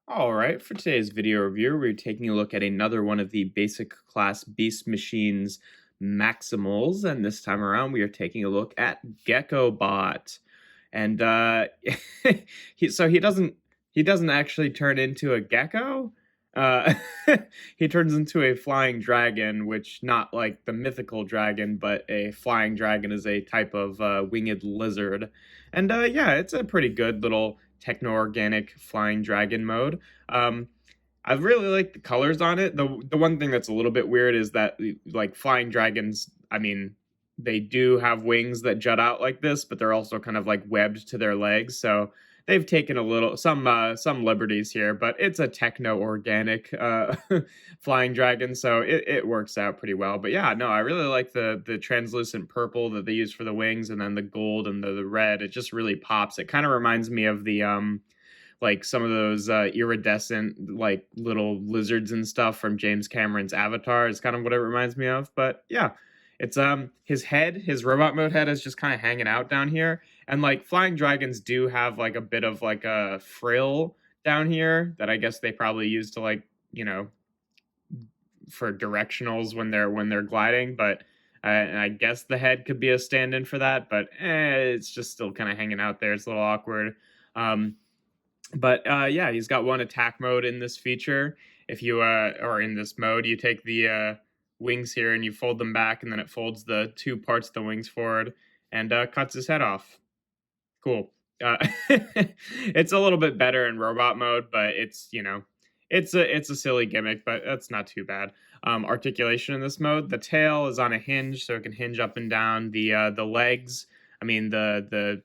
All right, for today's video review, we're taking a look at another one of the basic class Beast Machines Maximals, and this time around we are taking a look at Geckobot. And he doesn't actually turn into a gecko. Uh, he turns into a flying dragon, which not like the mythical dragon, but a flying dragon is a type of winged lizard. And yeah, it's a pretty good little techno-organic flying dragon mode. Um, I really like the colors on it. The one thing that's a little bit weird is that like flying dragons, I mean, they do have wings that jut out like this, but they're also kind of like webbed to their legs. So they've taken a little some liberties here, but it's a techno organic flying dragon, so it works out pretty well. But yeah, no, I really like the translucent purple that they use for the wings, and then the gold and the red. It just really pops. It kind of reminds me of the like some of those iridescent like little lizards and stuff from James Cameron's Avatar is kind of what it reminds me of. But yeah, it's his head, his robot mode head is just kind of hanging out down here. And like flying dragons do have like a bit of like a frill down here that I guess they probably use to like, for directionals when they're gliding, but I guess the head could be a stand-in for that, but it's just still kind of hanging out there. It's a little awkward. Um, but yeah, he's got one attack mode in this feature. If you or in this mode, you take the wings here and you fold them back, and then it folds the two parts of the wings forward and cuts his head off. Cool. It's a little bit better in robot mode, but it's a silly gimmick, but that's not too bad. Articulation in this mode, the tail is on a hinge, so it can hinge up and down. The legs, I mean the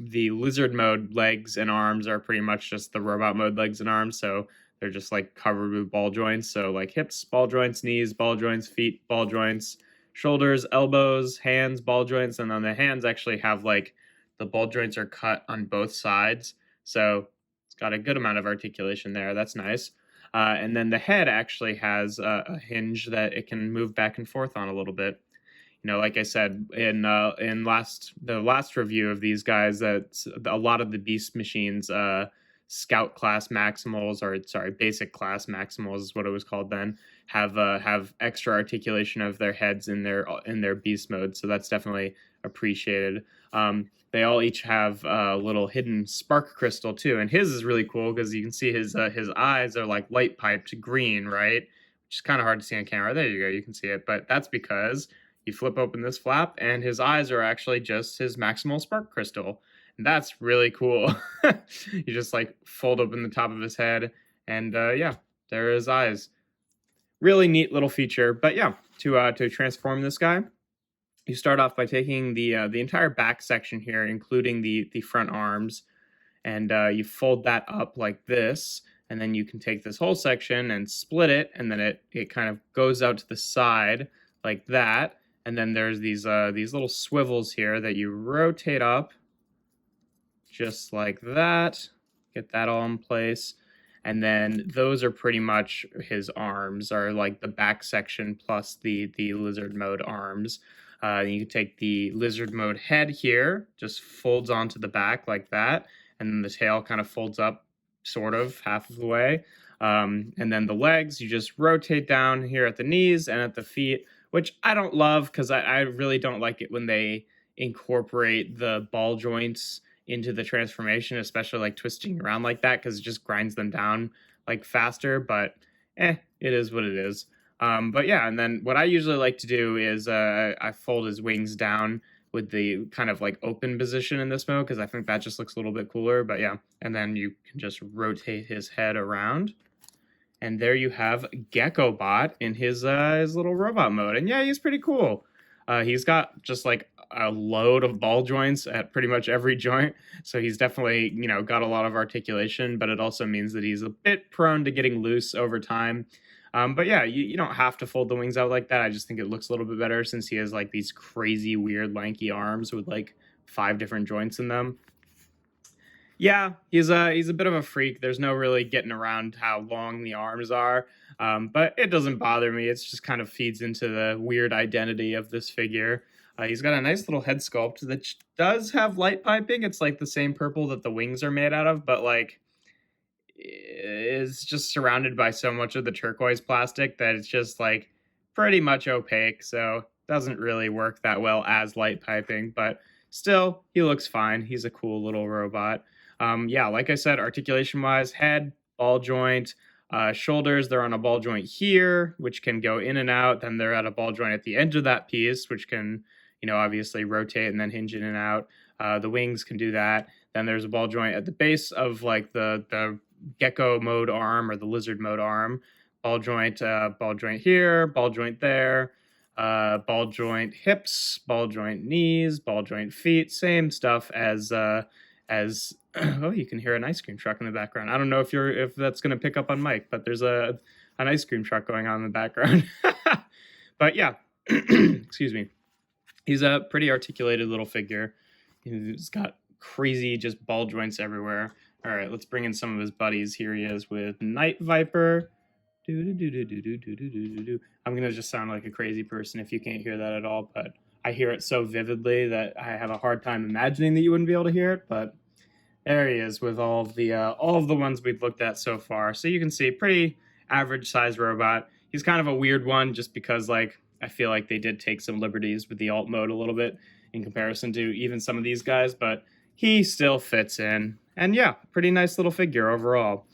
lizard mode legs and arms are pretty much just the robot mode legs and arms, so they're just like covered with ball joints. So like hips, ball joints, knees, ball joints, feet, ball joints, shoulders, elbows, hands, ball joints, and then the hands actually have like the ball joints are cut on both sides, so it's got a good amount of articulation there. That's nice. And then the head actually has a hinge that it can move back and forth on a little bit. Like I said in the last review of these guys, that a lot of the Beast Machines, Scout class Maximals, or sorry, Basic class Maximals is what it was called then, have extra articulation of their heads in their Beast mode, so that's definitely appreciated. They all each have a little hidden spark crystal too, and his is really cool because you can see his eyes are like light piped green, right? Which is kind of hard to see on camera. There you go, you can see it, but that's because you flip open this flap, and his eyes are actually just his maximal spark crystal. And that's really cool. You just like fold open the top of his head, and yeah, there are his eyes. Really neat little feature. But yeah, to transform this guy, you start off by taking the entire back section here, including the front arms, and you fold that up like this. And then you can take this whole section and split it, and then it kind of goes out to the side like that. And then there's these little swivels here that you rotate up just like that. Get that all in place. And then those are pretty much his arms, are like the back section plus the lizard mode arms. You can take the lizard mode head here, just folds onto the back like that, and then the tail kind of folds up sort of half of the way. And then the legs, you just rotate down here at the knees and at the feet, which I don't love because I really don't like it when they incorporate the ball joints into the transformation, especially like twisting around like that, because it just grinds them down like faster. But it is what it is. But yeah, and then what I usually like to do is I fold his wings down with the kind of like open position in this mode, because I think that just looks a little bit cooler. But yeah, and then you can just rotate his head around. And there you have Geckobot in his little robot mode. And yeah, he's pretty cool. He's got just like a load of ball joints at pretty much every joint. So he's definitely, got a lot of articulation, but it also means that he's a bit prone to getting loose over time. But yeah, you don't have to fold the wings out like that. I just think it looks a little bit better since he has like these crazy, weird, lanky arms with like 5 different joints in them. Yeah, he's a bit of a freak. There's no really getting around how long the arms are, but it doesn't bother me. It's just kind of feeds into the weird identity of this figure. He's got a nice little head sculpt that does have light piping. It's like the same purple that the wings are made out of, but like is just surrounded by so much of the turquoise plastic that it's just like pretty much opaque, so doesn't really work that well as light piping, but still, he looks fine. He's a cool little robot. Yeah, like I said, articulation wise, head, ball joint, shoulders, they're on a ball joint here, which can go in and out. Then they're at a ball joint at the end of that piece, which can, obviously rotate and then hinge in and out. The wings can do that. Then there's a ball joint at the base of like the gecko mode arm or the lizard mode arm. Ball joint here, ball joint there, ball joint hips, ball joint knees, ball joint feet. Same stuff as oh, you can hear an ice cream truck in the background. I don't know if that's gonna pick up on mic, but there's an ice cream truck going on in the background. But yeah, excuse me. He's a pretty articulated little figure. He's got crazy just ball joints everywhere. All right, let's bring in some of his buddies. Here he is with Night Viper. I'm gonna just sound like a crazy person if you can't hear that at all, but I hear it so vividly that I have a hard time imagining that you wouldn't be able to hear it. But there he is with all of the ones we've looked at so far. So you can see, pretty average size robot. He's kind of a weird one just because like I feel like they did take some liberties with the alt mode a little bit in comparison to even some of these guys, but he still fits in. And yeah, pretty nice little figure overall.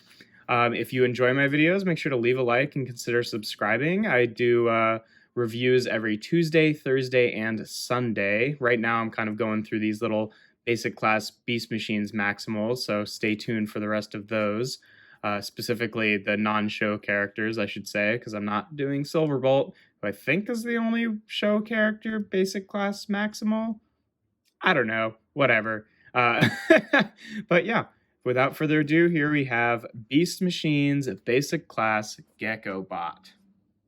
If you enjoy my videos, make sure to leave a like and consider subscribing. I do reviews every Tuesday, Thursday, and Sunday. Right now, I'm kind of going through these little basic class Beast Machines Maximals, so stay tuned for the rest of those. Specifically, the non-show characters, I should say, because I'm not doing Silverbolt, who I think is the only show character basic class Maximal. I don't know, whatever. But yeah, without further ado, here we have Beast Machines Basic Class Geckobot.